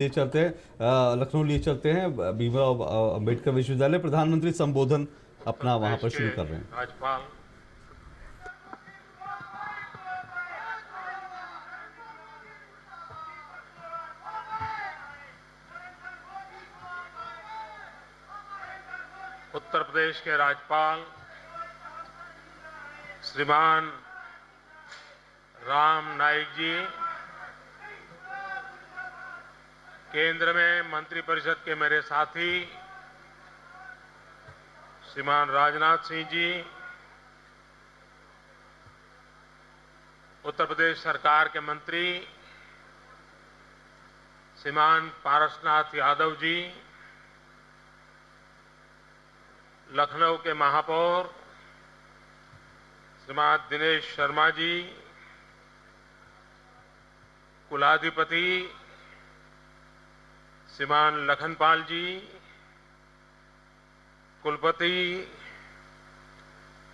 लिए चलते हैं लखनऊ लिए चलते हैं भीमराव अंबेडकर विश्वविद्यालय। प्रधानमंत्री संबोधन उत्तर अपना वहां प्रदेश पर के शुरू कर रहे हैं। राज्यपाल उत्तर प्रदेश के राज्यपाल श्रीमान राम नाईक जी, केंद्र में मंत्रिपरिषद के मेरे साथी श्रीमान राजनाथ सिंह जी, उत्तर प्रदेश सरकार के मंत्री श्रीमान पारसनाथ यादव जी, लखनऊ के महापौर श्रीमान दिनेश शर्मा जी, कुलाधिपति श्रीमान लखनपाल जी, कुलपति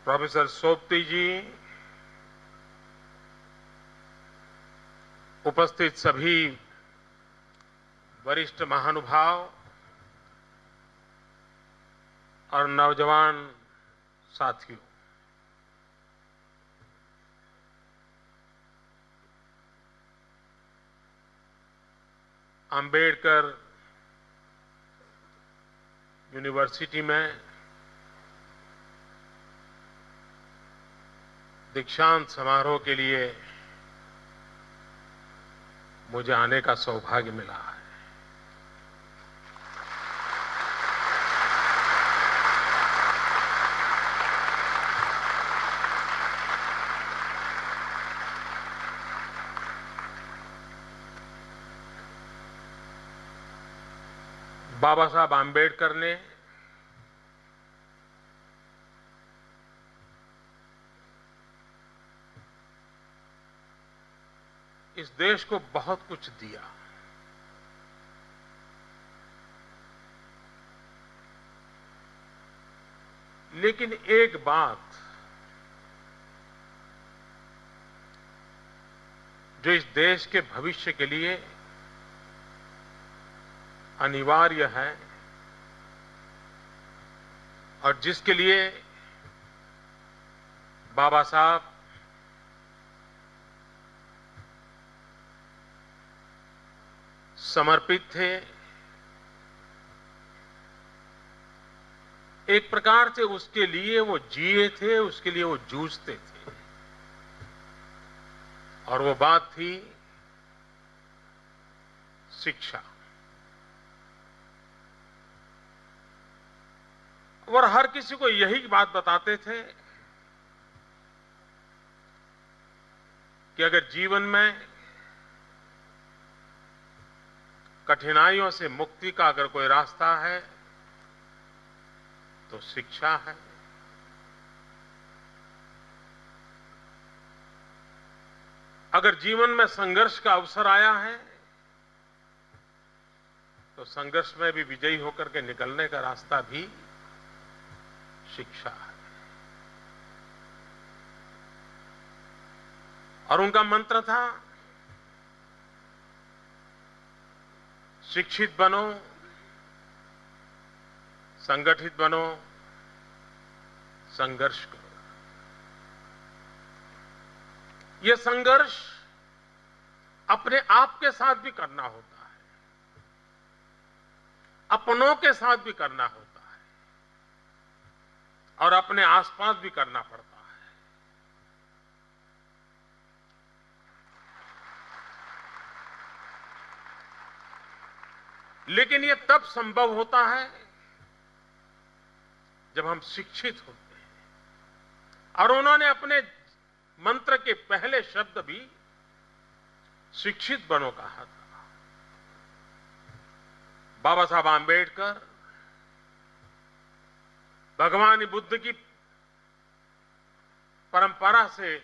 प्रोफेसर सोपती जी, उपस्थित सभी वरिष्ठ महानुभाव और नौजवान साथियों, अंबेडकर यूनिवर्सिटी में दीक्षांत समारोह के लिए मुझे आने का सौभाग्य मिला है। बाबा साहब आम्बेडकर ने इस देश को बहुत कुछ दिया, लेकिन एक बात जो इस देश के भविष्य के लिए अनिवार्य है और जिसके लिए बाबा साहब समर्पित थे, एक प्रकार से उसके लिए वो जिए थे, उसके लिए वो जूझते थे, और वो बात थी शिक्षा। और हर किसी को यही बात बताते थे कि अगर जीवन में कठिनाइयों से मुक्ति का अगर कोई रास्ता है तो शिक्षा है। अगर जीवन में संघर्ष का अवसर आया है तो संघर्ष में भी विजयी होकर के निकलने का रास्ता भी शिक्षा है। और उनका मंत्र था, शिक्षित बनो, संगठित बनो, संघर्ष करो। यह संघर्ष अपने आप के साथ भी करना होता है, अपनों के साथ भी करना होता है और अपने आसपास भी करना पड़ता है। लेकिन यह तब संभव होता है जब हम शिक्षित होते हैं। और उन्होंने अपने मंत्र के पहले शब्द भी शिक्षित बनो कहा था। बाबा साहब आम्बेडकर भगवान बुद्ध की परंपरा से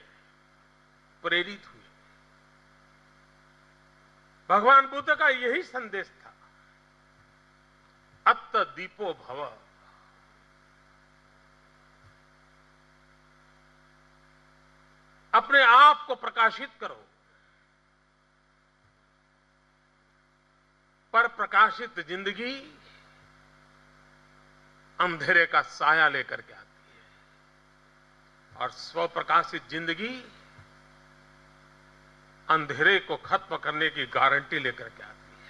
प्रेरित हुए। भगवान बुद्ध का यही संदेश था, अत्त दीपो भव। अपने आप को प्रकाशित करो, प्रकाशित जिंदगी अंधेरे का साया लेकर के आती है और स्वप्रकाशित जिंदगी अंधेरे को खत्म करने की गारंटी लेकर के आती है।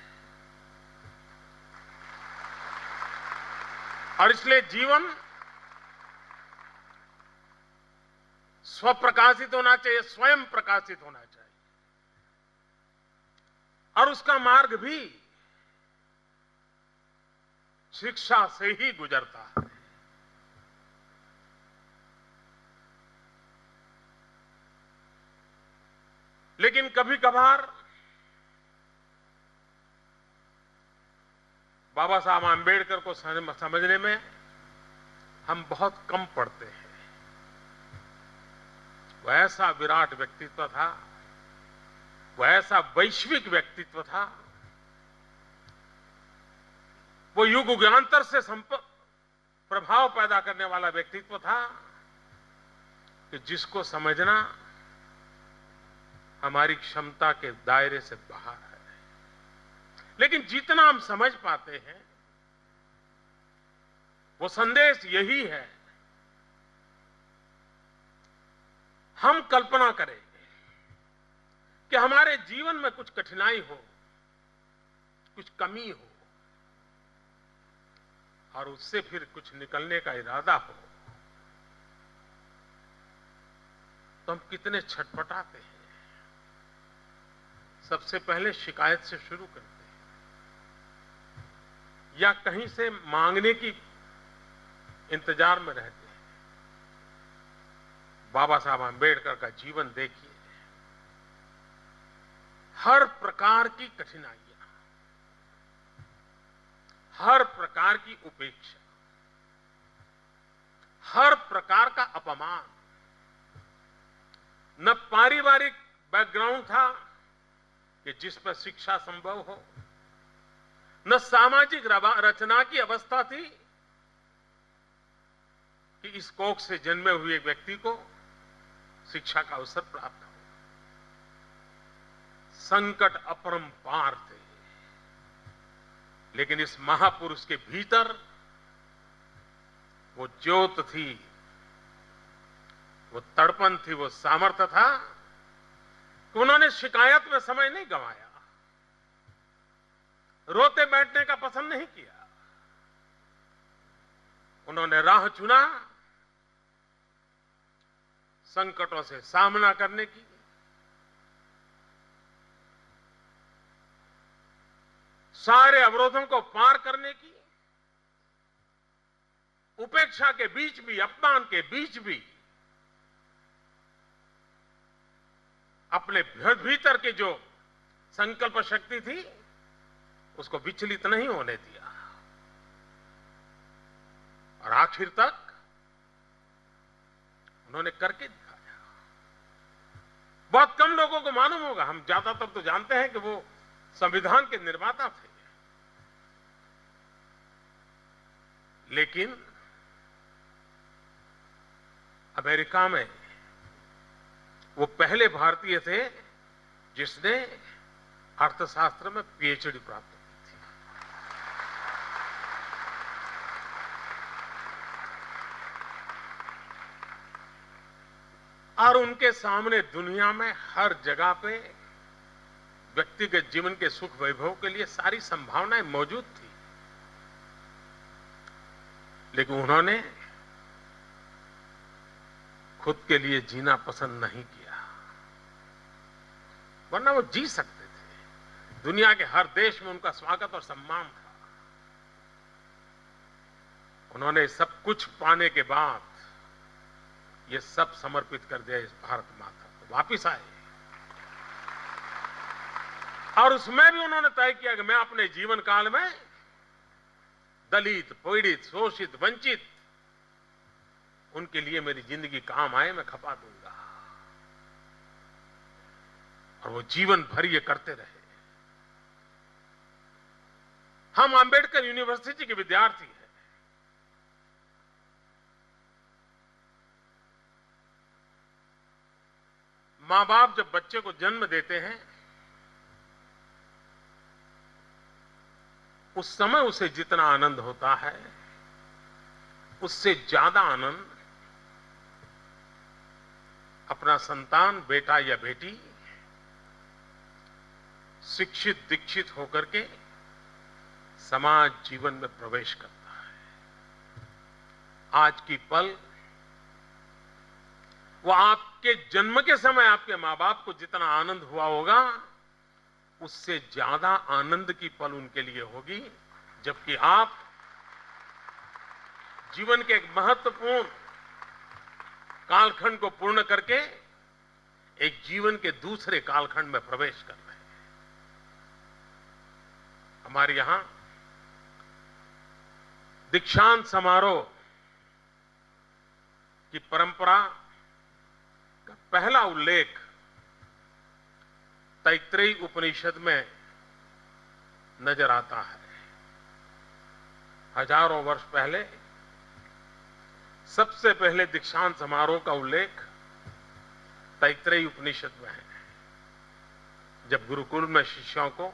और इसलिए जीवन स्वप्रकाशित होना चाहिए, स्वयं प्रकाशित होना चाहिए। और उसका मार्ग भी शिक्षा से ही गुजरता है। लेकिन कभी कभार बाबा साहब आंबेडकर को समझने में हम बहुत कम पढ़ते हैं। वह ऐसा विराट व्यक्तित्व था, वह ऐसा वैश्विक व्यक्तित्व था, वो युग युगांतर से प्रभाव पैदा करने वाला व्यक्तित्व था कि जिसको समझना हमारी क्षमता के दायरे से बाहर है। लेकिन जितना हम समझ पाते हैं वो संदेश यही है, हम कल्पना करें कि हमारे जीवन में कुछ कठिनाई हो, कुछ कमी हो और उससे फिर कुछ निकलने का इरादा हो, तो हम कितने छटपटाते हैं। सबसे पहले शिकायत से शुरू करते हैं या कहीं से मांगने की इंतजार में रहते हैं। बाबा साहब आंबेडकर का जीवन देखिए, हर प्रकार की कठिनाइयां, हर प्रकार की उपेक्षा, हर प्रकार का अपमान, न पारिवारिक बैकग्राउंड था कि जिस पर शिक्षा संभव हो, न सामाजिक रचना की अवस्था थी कि इस कोख से जन्मे हुए व्यक्ति को शिक्षा का अवसर प्राप्त हो। संकट अपरंपार थे, लेकिन इस महापुरुष के भीतर वो ज्योत थी, वो तड़पन थी, वो सामर्थ्य था कि उन्होंने शिकायत में समय नहीं गंवाया, रोते बैठने का पसंद नहीं किया। उन्होंने राह चुना संकटों से सामना करने की, सारे अवरोधों को पार करने की, उपेक्षा के बीच भी, अपमान के बीच भी अपने भीतर की जो संकल्प शक्ति थी उसको विचलित नहीं होने दिया और आखिर तक उन्होंने करके दिखाया। बहुत कम लोगों को मालूम होगा, हम ज्यादातर तो जानते हैं कि वो संविधान के निर्माता थे, लेकिन अमेरिका में वो पहले भारतीय थे जिसने अर्थशास्त्र में पीएचडी प्राप्त की थी। और उनके सामने दुनिया में हर जगह पे व्यक्तिगत जीवन के सुख वैभव के लिए सारी संभावनाएं मौजूद थी, लेकिन उन्होंने खुद के लिए जीना पसंद नहीं किया, वरना वो जी सकते थे। दुनिया के हर देश में उनका स्वागत और सम्मान था। उन्होंने सब कुछ पाने के बाद ये सब समर्पित कर दिया इस भारत माता को। वापिस आए और उसमें भी उन्होंने तय किया कि मैं अपने जीवन काल में दलित, पीड़ित, शोषित, वंचित, उनके लिए मेरी जिंदगी काम आए, मैं खपा दूंगा। और वो जीवन भर ये करते रहे। हम अंबेडकर यूनिवर्सिटी के विद्यार्थी हैं। मां बाप जब बच्चे को जन्म देते हैं उस समय उसे जितना आनंद होता है उससे ज्यादा आनंद अपना संतान, बेटा या बेटी शिक्षित दीक्षित होकर के समाज जीवन में प्रवेश करता है। आज की पल वो आपके जन्म के समय आपके मां बाप को जितना आनंद हुआ होगा उससे ज्यादा आनंद की पल उनके लिए होगी जबकि आप जीवन के एक महत्वपूर्ण कालखंड को पूर्ण करके एक जीवन के दूसरे कालखंड में प्रवेश कर रहे हैं। हमारे यहां दीक्षांत समारोह की परंपरा का पहला उल्लेख तैत्रेयी उपनिषद में नजर आता है। हजारों वर्ष पहले सबसे पहले दीक्षांत समारोह का उल्लेख तैत्रेयी उपनिषद में है, जब गुरुकुल में शिष्यों को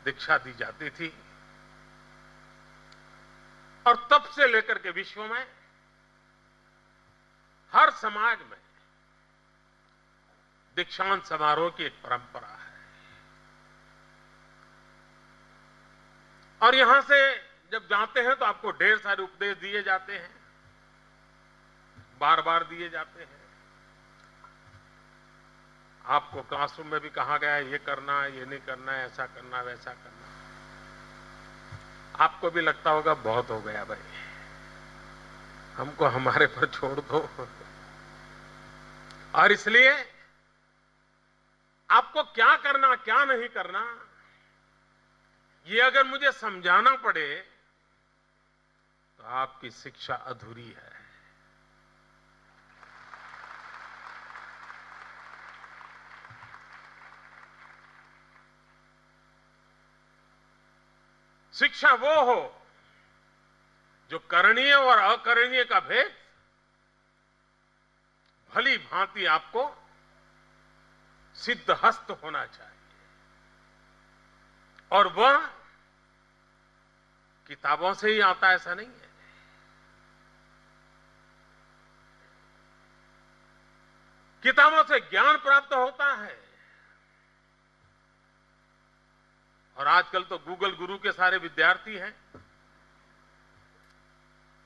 दीक्षा दी जाती थी। और तब से लेकर के विश्व में हर समाज में दीक्षांत समारोह की एक परंपरा है। और यहां से जब जाते हैं तो आपको ढेर सारे उपदेश दिए जाते हैं, बार बार दिए जाते हैं। आपको क्लासरूम में भी कहा गया है ये करना, ये नहीं करना, ऐसा करना, वैसा करना। आपको भी लगता होगा बहुत हो गया भाई, हमको हमारे पर छोड़ दो। और इसलिए आपको क्या करना, क्या नहीं करना, ये अगर मुझे समझाना पड़े तो आपकी शिक्षा अधूरी है। शिक्षा वो हो जो करणीय और अकरणीय का भेद भली भांति आपको सिद्धहस्त होना चाहिए, और वह किताबों से ही आता ऐसा नहीं है। किताबों से ज्ञान प्राप्त होता है, और आजकल तो गूगल गुरु के सारे विद्यार्थी हैं।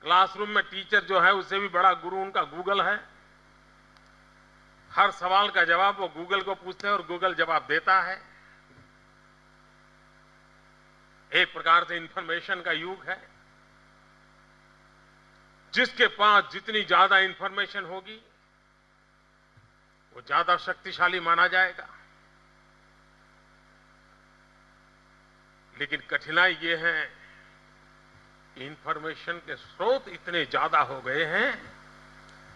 क्लासरूम में टीचर जो है उससे भी बड़ा गुरु उनका गूगल है। हर सवाल का जवाब वो गूगल को पूछते हैं और गूगल जवाब देता है। एक प्रकार से इंफॉर्मेशन का युग है। जिसके पास जितनी ज्यादा इंफॉर्मेशन होगी वो ज्यादा शक्तिशाली माना जाएगा। लेकिन कठिनाई ये है कि इंफॉर्मेशन के स्रोत इतने ज्यादा हो गए हैं,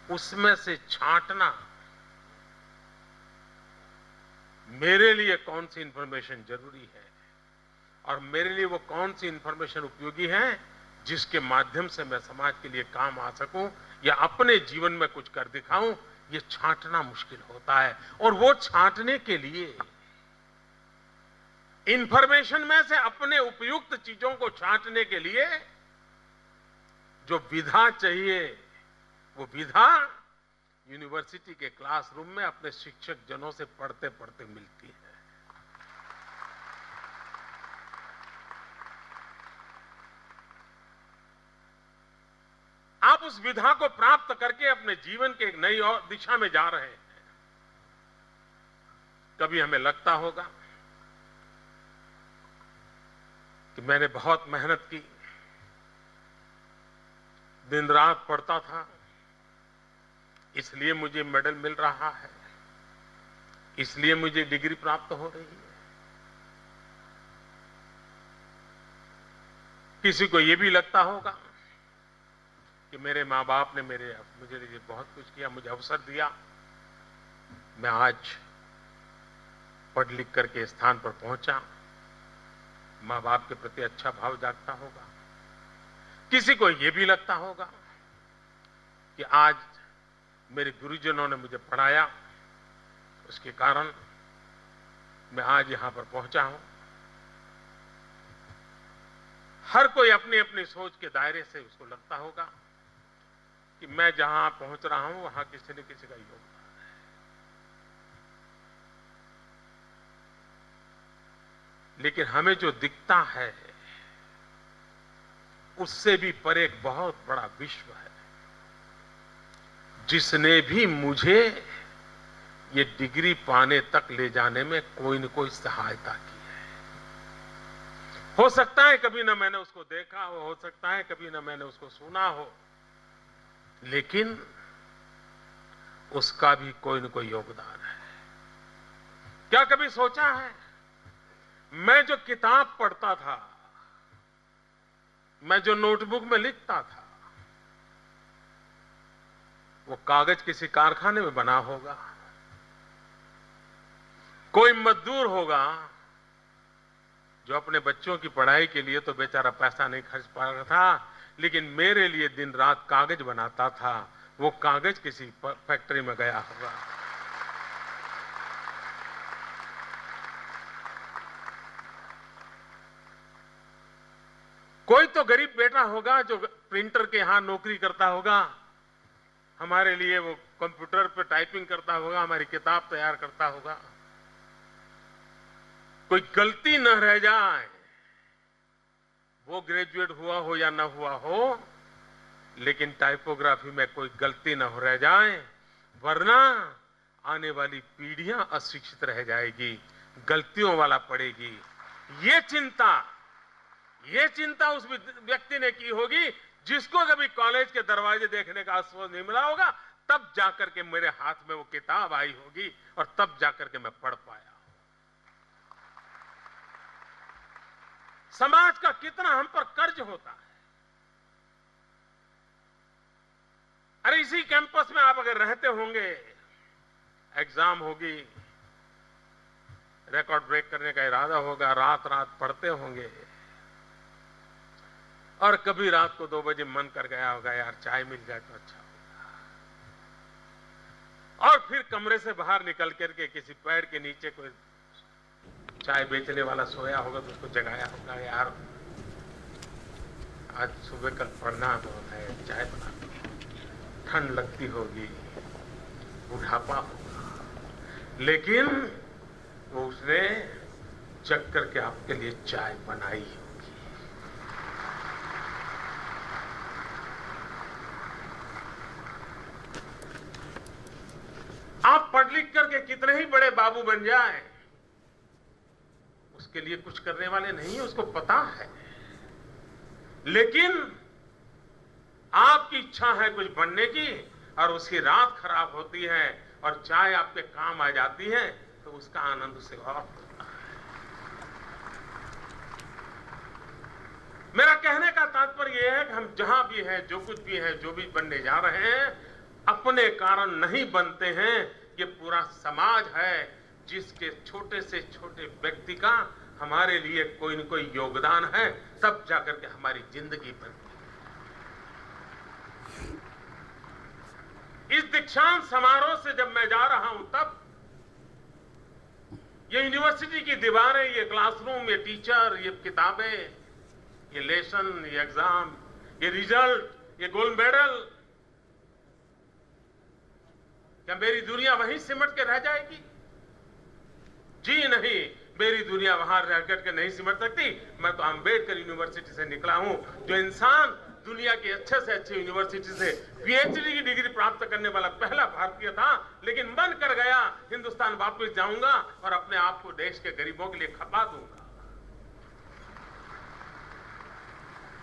उसमें से छांटना मेरे लिए कौन सी इंफॉर्मेशन जरूरी है और मेरे लिए वो कौन सी इंफॉर्मेशन उपयोगी है जिसके माध्यम से मैं समाज के लिए काम आ सकूं या अपने जीवन में कुछ कर दिखाऊं, ये छांटना मुश्किल होता है। और वो छांटने के लिए इंफॉर्मेशन में से अपने उपयुक्त चीजों को छांटने के लिए जो विधा चाहिए, वो विधा यूनिवर्सिटी के क्लासरूम में अपने शिक्षक जनों से पढ़ते पढ़ते मिलती है। आप उस विधा को प्राप्त करके अपने जीवन के एक नई और दिशा में जा रहे हैं। कभी हमें लगता होगा कि मैंने बहुत मेहनत की, दिन रात पढ़ता था, इसलिए मुझे मेडल मिल रहा है, इसलिए मुझे डिग्री प्राप्त हो रही है। किसी को यह भी लगता होगा कि मेरे मां बाप ने मुझे लिए बहुत कुछ किया, मुझे अवसर दिया, मैं आज पढ़ लिख करके इस स्थान पर पहुंचा। मां बाप के प्रति अच्छा भाव जागता होगा। किसी को यह भी लगता होगा कि आज मेरे गुरुजनों ने मुझे पढ़ाया, उसके कारण मैं आज यहां पर पहुंचा हूं। हर कोई अपनी अपनी सोच के दायरे से उसको लगता होगा कि मैं जहां पहुंच रहा हूं वहां किसी न किसी का योगदान है। लेकिन हमें जो दिखता है उससे भी परे एक बहुत बड़ा विश्व है जिसने भी मुझे ये डिग्री पाने तक ले जाने में कोई न कोई सहायता की है। हो सकता है कभी ना मैंने उसको देखा हो सकता है कभी ना मैंने उसको सुना हो, लेकिन उसका भी कोई न कोई योगदान है। क्या कभी सोचा है, मैं जो किताब पढ़ता था, मैं जो नोटबुक में लिखता था, वो कागज किसी कारखाने में बना होगा, कोई मजदूर होगा जो अपने बच्चों की पढ़ाई के लिए तो बेचारा पैसा नहीं खर्च पा रहा था, लेकिन मेरे लिए दिन रात कागज बनाता था, वो कागज किसी फैक्ट्री में गया होगा। कोई तो गरीब बेटा होगा जो प्रिंटर के यहां नौकरी करता होगा, हमारे लिए वो कंप्यूटर पे टाइपिंग करता होगा, हमारी किताब तैयार करता होगा। कोई गलती न रह जाए, वो ग्रेजुएट हुआ हो या ना हुआ हो, लेकिन टाइपोग्राफी में कोई गलती न हो रह जाए, वरना आने वाली पीढ़ियां अशिक्षित रह जाएगी, गलतियों वाला पड़ेगी। ये चिंता उस व्यक्ति ने की होगी जिसको कभी कॉलेज के दरवाजे देखने का अवसर नहीं मिला होगा, तब जाकर के मेरे हाथ में वो किताब आई होगी और तब जाकर के मैं पढ़ पाया। समाज का कितना हम पर कर्ज होता है। अरे इसी कैंपस में आप अगर रहते होंगे, एग्जाम होगी, रिकॉर्ड ब्रेक करने का इरादा होगा, रात रात पढ़ते होंगे, और कभी रात को 2 बजे मन कर गया होगा यार चाय मिल जाए तो अच्छा होगा, और फिर कमरे से बाहर निकल करके किसी पेड़ के नीचे कोई चाय बेचने वाला सोया होगा तो उसको जगाया होगा, यार आज सुबह कल पढ़ना तो है, चाय बना दो, ठंड लगती होगी, बुढ़ापा होगा, लेकिन वो उसने जग करके आपके लिए चाय बनाई होगी। आप पढ़ लिख करके कितने ही बड़े बाबू बन जाएं, उसके लिए कुछ करने वाले नहीं, उसको पता है। लेकिन आपकी इच्छा है कुछ बनने की और उसकी रात खराब होती है और चाय आपके काम आ जाती है, तो उसका आनंद उसे और होता है। मेरा कहने का तात्पर्य यह है कि हम जहां भी हैं, जो कुछ भी है, जो भी बनने जा रहे हैं, अपने कारण नहीं बनते हैं। ये पूरा समाज है जिसके छोटे से छोटे व्यक्ति का हमारे लिए कोई न कोई योगदान है, तब जाकर के हमारी जिंदगी बनती है। इस दीक्षांत समारोह से जब मैं जा रहा हूं, तब ये यूनिवर्सिटी की दीवारें, ये क्लासरूम, ये टीचर, ये किताबें, ये लेसन, ये एग्जाम, ये रिजल्ट, ये गोल्ड मेडल, क्या मेरी दुनिया वहीं सिमट के रह जाएगी? जी नहीं, मेरी दुनिया वहां रह करके नहीं सिमट सकती। मैं तो अंबेडकर यूनिवर्सिटी से निकला हूं, जो इंसान दुनिया की अच्छे से अच्छी यूनिवर्सिटी से पीएचडी की डिग्री प्राप्त करने वाला पहला भारतीय था, लेकिन मन कर गया हिंदुस्तान वापस जाऊंगा और अपने आप को देश के गरीबों के लिए खपा दूंगा।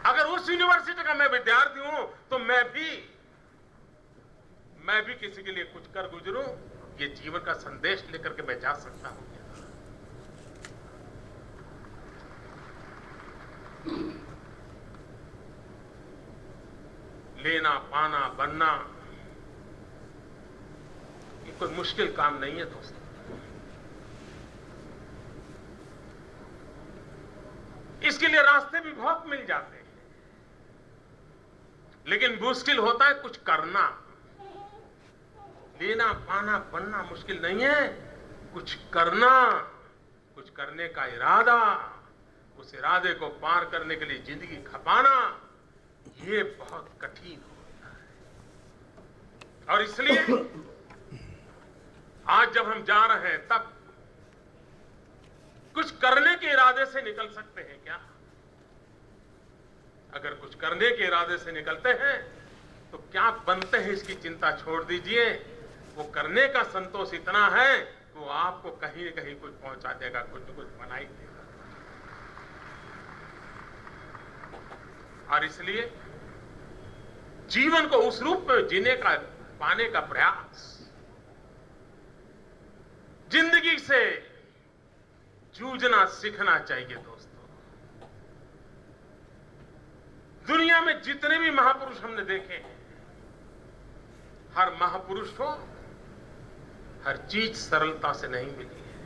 अगर उस यूनिवर्सिटी का मैं विद्यार्थी हूं तो मैं भी किसी के लिए कुछ कर गुजरूं, ये जीवन का संदेश लेकर के मैं जा सकता हूं। लेना पाना बनना ये कोई मुश्किल काम नहीं है दोस्तों। इसके लिए रास्ते भी बहुत मिल जाते हैं, लेकिन मुश्किल होता है कुछ करना। लेना पाना बनना मुश्किल नहीं है, कुछ करना, कुछ करने का इरादा, उस इरादे को पार करने के लिए जिंदगी खपाना ये बहुत कठिन होता है। और इसलिए आज जब हम जा रहे हैं तब कुछ करने के इरादे से निकल सकते हैं क्या? अगर कुछ करने के इरादे से निकलते हैं तो क्या बनते हैं इसकी चिंता छोड़ दीजिए। वो करने का संतोष इतना है कि वो आपको कहीं न कहीं कुछ पहुंचा देगा, कुछ न कुछ बना ही देगा। और इसलिए जीवन को उस रूप में जीने का, पाने का प्रयास, जिंदगी से जूझना सीखना चाहिए दोस्तों। दुनिया में जितने भी महापुरुष हमने देखे हैं, हर महापुरुष को हर चीज सरलता से नहीं मिली है।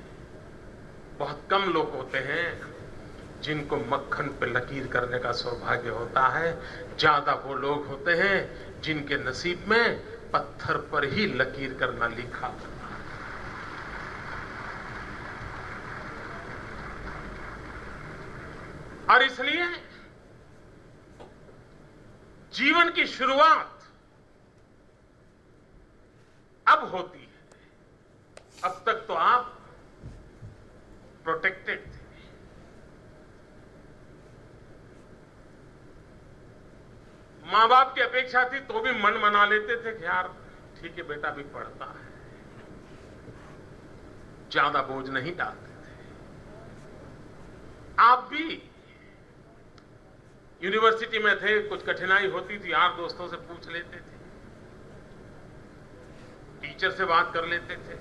बहुत कम लोग होते हैं जिनको मक्खन पे लकीर करने का सौभाग्य होता है। ज्यादा वो लोग होते हैं जिनके नसीब में पत्थर पर ही लकीर करना लिखा होता है। और इसलिए जीवन की शुरुआत अब होती है। अब तक तो आप प्रोटेक्टेड थे। मां बाप की अपेक्षा थी तो भी मन मना लेते थे कि यार ठीक है बेटा भी पढ़ता है, ज्यादा बोझ नहीं डालते थे। आप भी यूनिवर्सिटी में थे, कुछ कठिनाई होती थी, यार दोस्तों से पूछ लेते थे, टीचर से बात कर लेते थे,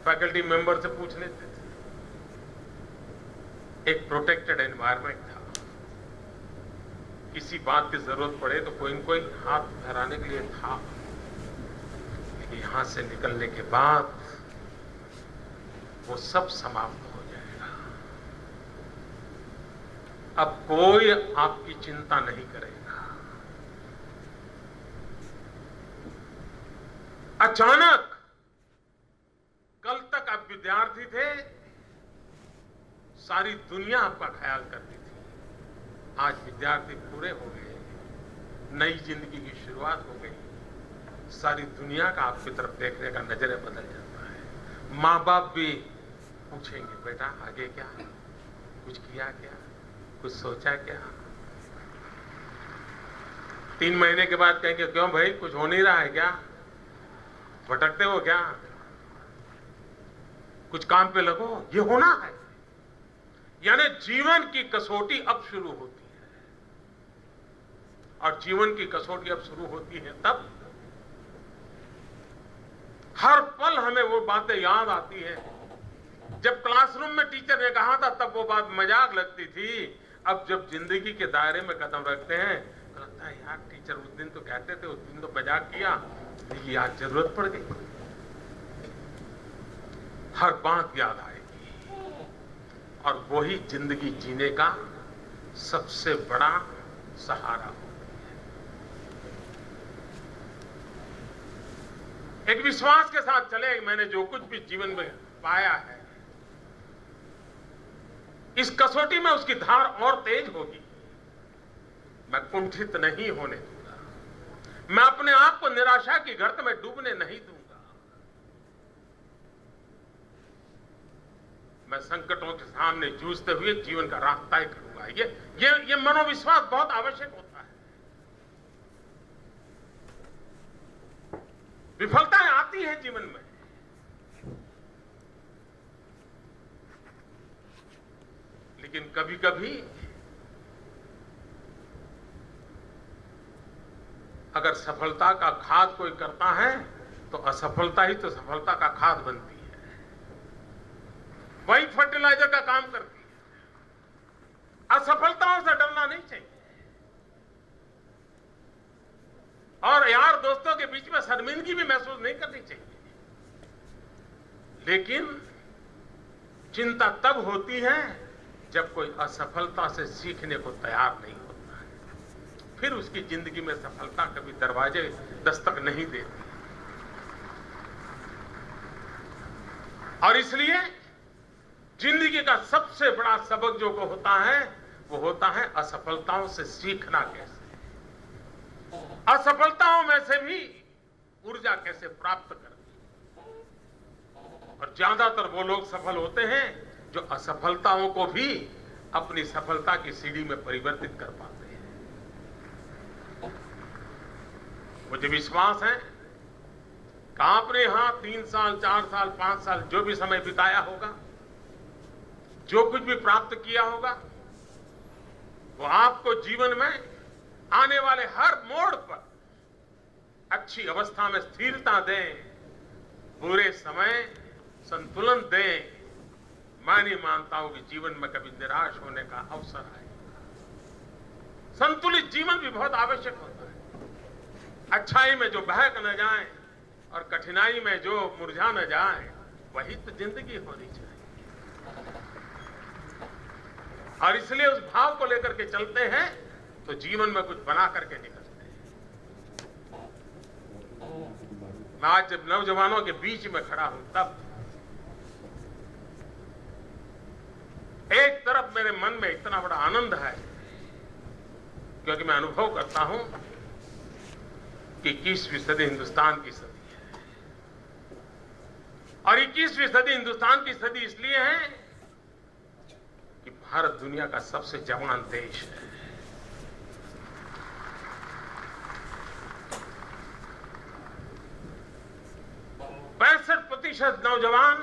फैकल्टी मेंबर से पूछ लेते थे। एक प्रोटेक्टेड एनवायरनमेंट था। किसी बात की जरूरत पड़े तो कोई न कोई हाथ फहराने के लिए था। यहां से निकलने के बाद वो सब समाप्त हो जाएगा। अब कोई आपकी चिंता नहीं करेगा। अचानक कल तक आप विद्यार्थी थे, सारी दुनिया आपका ख्याल करती थी। आज विद्यार्थी पूरे हो गए, नई जिंदगी की शुरुआत हो गई, सारी दुनिया का आपकी तरफ देखने का नजरिया बदल जाता है। मां बाप भी पूछेंगे बेटा आगे क्या, कुछ किया क्या, कुछ सोचा क्या। 3 महीने के बाद कहेंगे क्यों भाई कुछ हो नहीं रहा है क्या, भटकते हो क्या, कुछ काम पे लगो, ये होना है। यानी जीवन की कसौटी अब शुरू होती है। और जीवन की कसौटी अब शुरू होती है तब हर पल हमें वो बातें याद आती है। जब क्लासरूम में टीचर ने कहा था तब वो बात मजाक लगती थी। अब जब जिंदगी के दायरे में कदम रखते हैं तो लगता है यार टीचर उस दिन तो कहते थे, उस दिन तो मजाक किया, लेकिन आज जरूरत पड़ गई। हर बात याद आएगी और वही जिंदगी जीने का सबसे बड़ा सहारा होती है। एक विश्वास के साथ चले, मैंने जो कुछ भी जीवन में पाया है इस कसौटी में उसकी धार और तेज होगी। मैं कुंठित नहीं होने दूंगा, मैं अपने आप को निराशा की गर्त में डूबने नहीं दूंगा। मैं संकटों के सामने जूझते हुए जीवन का रास्ता तय करूंगा। ये मनोविश्वास बहुत आवश्यक होता है। विफलताएं आती हैं जीवन में, लेकिन कभी कभी अगर सफलता का खाद कोई करता है तो असफलता ही तो सफलता का खाद बनती है, वही फर्टिलाइजर का काम करती है। असफलताओं से डरना नहीं चाहिए और यार दोस्तों के बीच में शर्मिंदगी भी महसूस नहीं करनी चाहिए। लेकिन चिंता तब होती है जब कोई असफलता से सीखने को तैयार नहीं होता है, फिर उसकी जिंदगी में सफलता कभी दरवाजे दस्तक नहीं देती। और इसलिए जिंदगी का सबसे बड़ा सबक जो को होता है वो होता है असफलताओं से सीखना कैसे, असफलताओं में से भी ऊर्जा कैसे प्राप्त करनी। और ज्यादातर वो लोग सफल होते हैं जो असफलताओं को भी अपनी सफलता की सीढ़ी में परिवर्तित कर पाते हैं। मुझे विश्वास है कि आपने यहां 3 साल, 4 साल, 5 साल जो भी समय बिताया होगा, जो कुछ भी प्राप्त किया होगा, वो आपको जीवन में आने वाले हर मोड़ पर अच्छी अवस्था में स्थिरता दें, बुरे समय संतुलन दें। मैं नहीं मानता हूं कि जीवन में कभी निराश होने का अवसर आए। संतुलित जीवन भी बहुत आवश्यक होता है। अच्छाई में जो बहक न जाए और कठिनाई में जो मुरझा न जाए, वही तो जिंदगी होनी चाहिए। और इसलिए उस भाव को लेकर के चलते हैं तो जीवन में कुछ बना करके निकलते हैं। मैं आज जब नौजवानों के बीच में खड़ा हूं, तब एक तरफ मेरे मन में इतना बड़ा आनंद है क्योंकि मैं अनुभव करता हूं कि 21वीं सदी हिंदुस्तान की सदी है। और 21वीं सदी हिंदुस्तान की सदी इसलिए है कि भारत दुनिया का सबसे जवान देश है। प्रतिशत नौजवान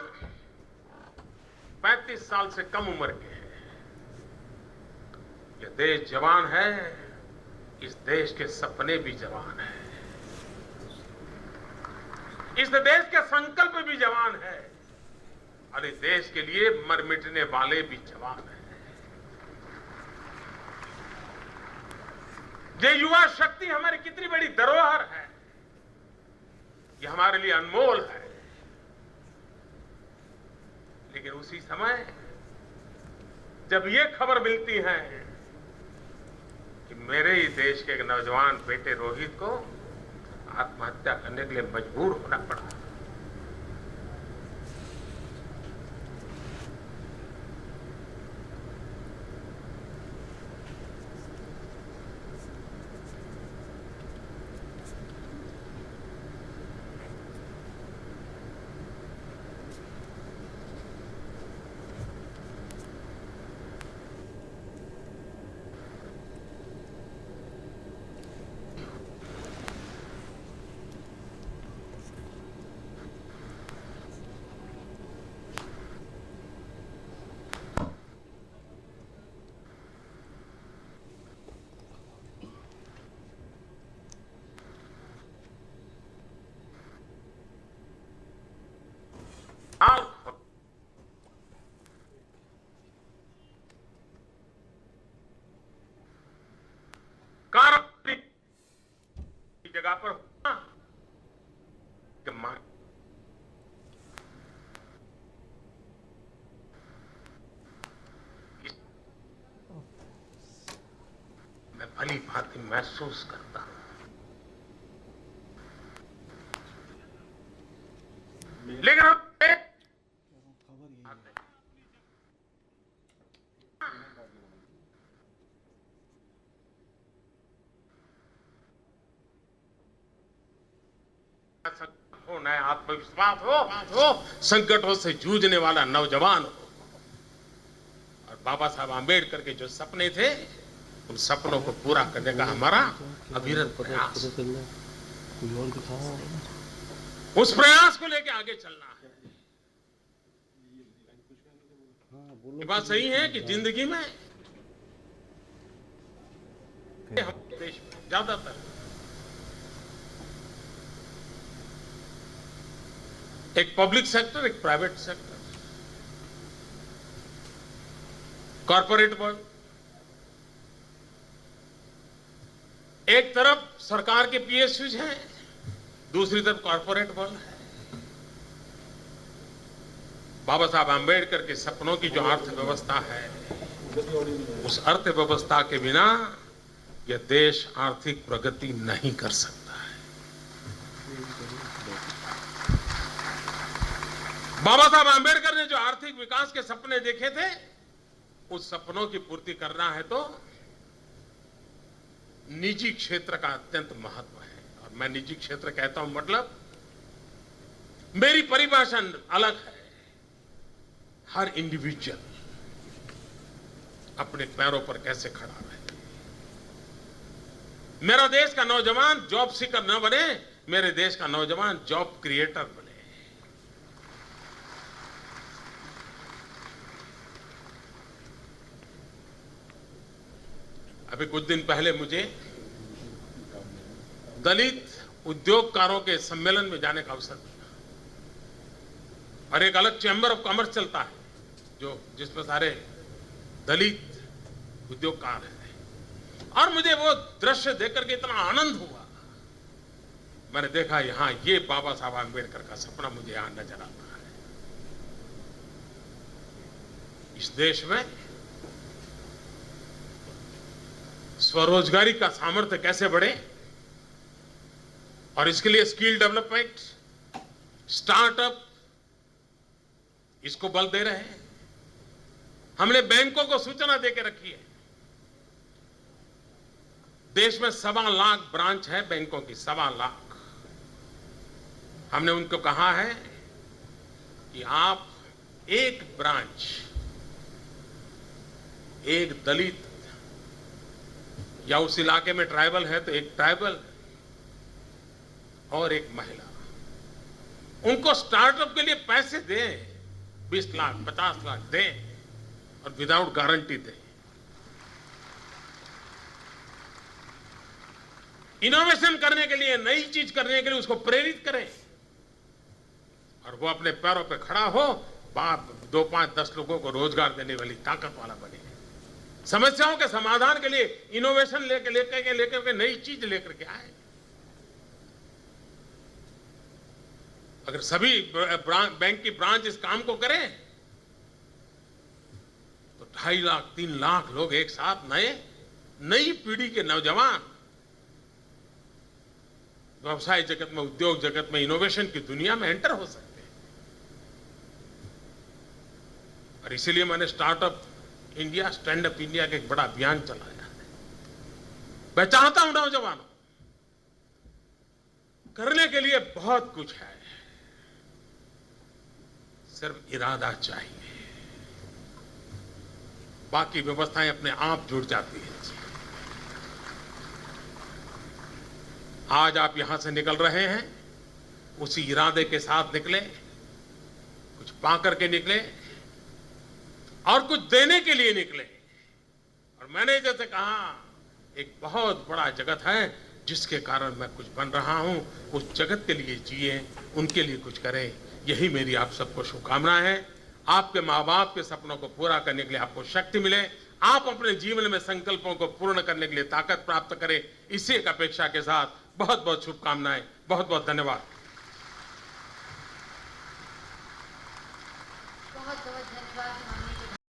35 साल से कम उम्र के हैं। यह देश जवान है, इस देश के सपने भी जवान हैं, इस देश के संकल्प भी जवान है और इस देश के लिए मर मिटने वाले भी जवान हैं। ये युवा शक्ति हमारी कितनी बड़ी धरोहर है, ये हमारे लिए अनमोल है। लेकिन उसी समय जब ये खबर मिलती है कि मेरे ही देश के एक नौजवान बेटे रोहित को आत्महत्या करने के लिए मजबूर होना पड़ा, जगह पर मैं भली भांति महसूस करता हूं, लेकिन हम हो, नया आत्मविश्वास हो, संकटों से जूझने वाला नौजवान हो। और बाबा साहब आंबेडकर के जो सपने थे, उन सपनों को पूरा करने का हमारा अविरत प्रयास, उस प्रयास को लेकर आगे चलना है। ये बात सही है कि जिंदगी में देश में ज्यादातर एक पब्लिक सेक्टर, एक प्राइवेट सेक्टर, कॉर्पोरेट वर्ल्ड, एक तरफ सरकार के पीएसयूज हैं, दूसरी तरफ कॉर्पोरेट वर्ल्ड है। बाबा साहब आंबेडकर के सपनों की जो अर्थव्यवस्था है, उस अर्थव्यवस्था के बिना यह देश आर्थिक प्रगति नहीं कर सकता है। बाबा साहब आंबेडकर ने जो आर्थिक विकास के सपने देखे थे, उस सपनों की पूर्ति करना है तो निजी क्षेत्र का अत्यंत महत्व है। और मैं निजी क्षेत्र कहता हूं मतलब मेरी परिभाषा अलग है। हर इंडिविजुअल अपने पैरों पर कैसे खड़ा रहे। मेरा देश का नौजवान जॉब सीकर न बने, मेरे देश का नौजवान जॉब क्रिएटर बने। अभी कुछ दिन पहले मुझे दलित उद्योगकारों के सम्मेलन में जाने का अवसर मिला, और एक अलग चैम्बर ऑफ कॉमर्स चलता है जिसमें सारे दलित उद्योगकार हैं। और मुझे वो दृश्य देखकर के इतना आनंद हुआ। मैंने देखा यहां ये बाबा साहब आंबेडकर का सपना मुझे यहां नजर आता है। इस देश में स्वरोजगारी का सामर्थ्य कैसे बढ़े, और इसके लिए स्किल डेवलपमेंट, स्टार्टअप, इसको बल दे रहे हैं। हमने बैंकों को सूचना देकर रखी है। देश में 1.25 लाख ब्रांच है बैंकों की, 1.25 लाख। हमने उनको कहा है कि आप एक ब्रांच, एक दलित या उस इलाके में ट्राइबल है तो एक ट्राइबल और एक महिला, उनको स्टार्टअप के लिए पैसे दें, 20 लाख 50 लाख दें, और विदाउट गारंटी दें। इनोवेशन करने के लिए, नई चीज करने के लिए उसको प्रेरित करें, और वो अपने पैरों पे खड़ा हो, बाप 2, 5, 10 लोगों को रोजगार देने वाली ताकत वाला बने। समस्याओं के समाधान के लिए इनोवेशन लेकर के नई चीज लेकर के आए। अगर सभी बैंक की ब्रांच इस काम को करें तो 2.5 लाख 3 लाख लोग एक साथ नई पीढ़ी के नौजवान व्यवसाय जगत में, उद्योग जगत में, इनोवेशन की दुनिया में एंटर हो सकते हैं। और इसीलिए मैंने startup India, stand up India का एक बड़ा अभियान चलाया है। मैं चाहता हूं नौजवानों, करने के लिए बहुत कुछ है, सिर्फ इरादा चाहिए, बाकी व्यवस्थाएं अपने आप जुड़ जाती हैं। आज आप यहां से निकल रहे हैं, उसी इरादे के साथ निकले, कुछ पाकर के निकले और कुछ देने के लिए निकले। और मैंने जैसे कहा, एक बहुत बड़ा जगत है जिसके कारण मैं कुछ बन रहा हूं, उस जगत के लिए जिए, उनके लिए कुछ करें। यही मेरी आप सबको शुभकामना है। आपके माँ बाप के सपनों को पूरा करने के लिए आपको शक्ति मिले, आप अपने जीवन में संकल्पों को पूर्ण करने के लिए ताकत प्राप्त करें। इसी एक अपेक्षा के साथ बहुत बहुत शुभकामनाएं, बहुत बहुत धन्यवाद।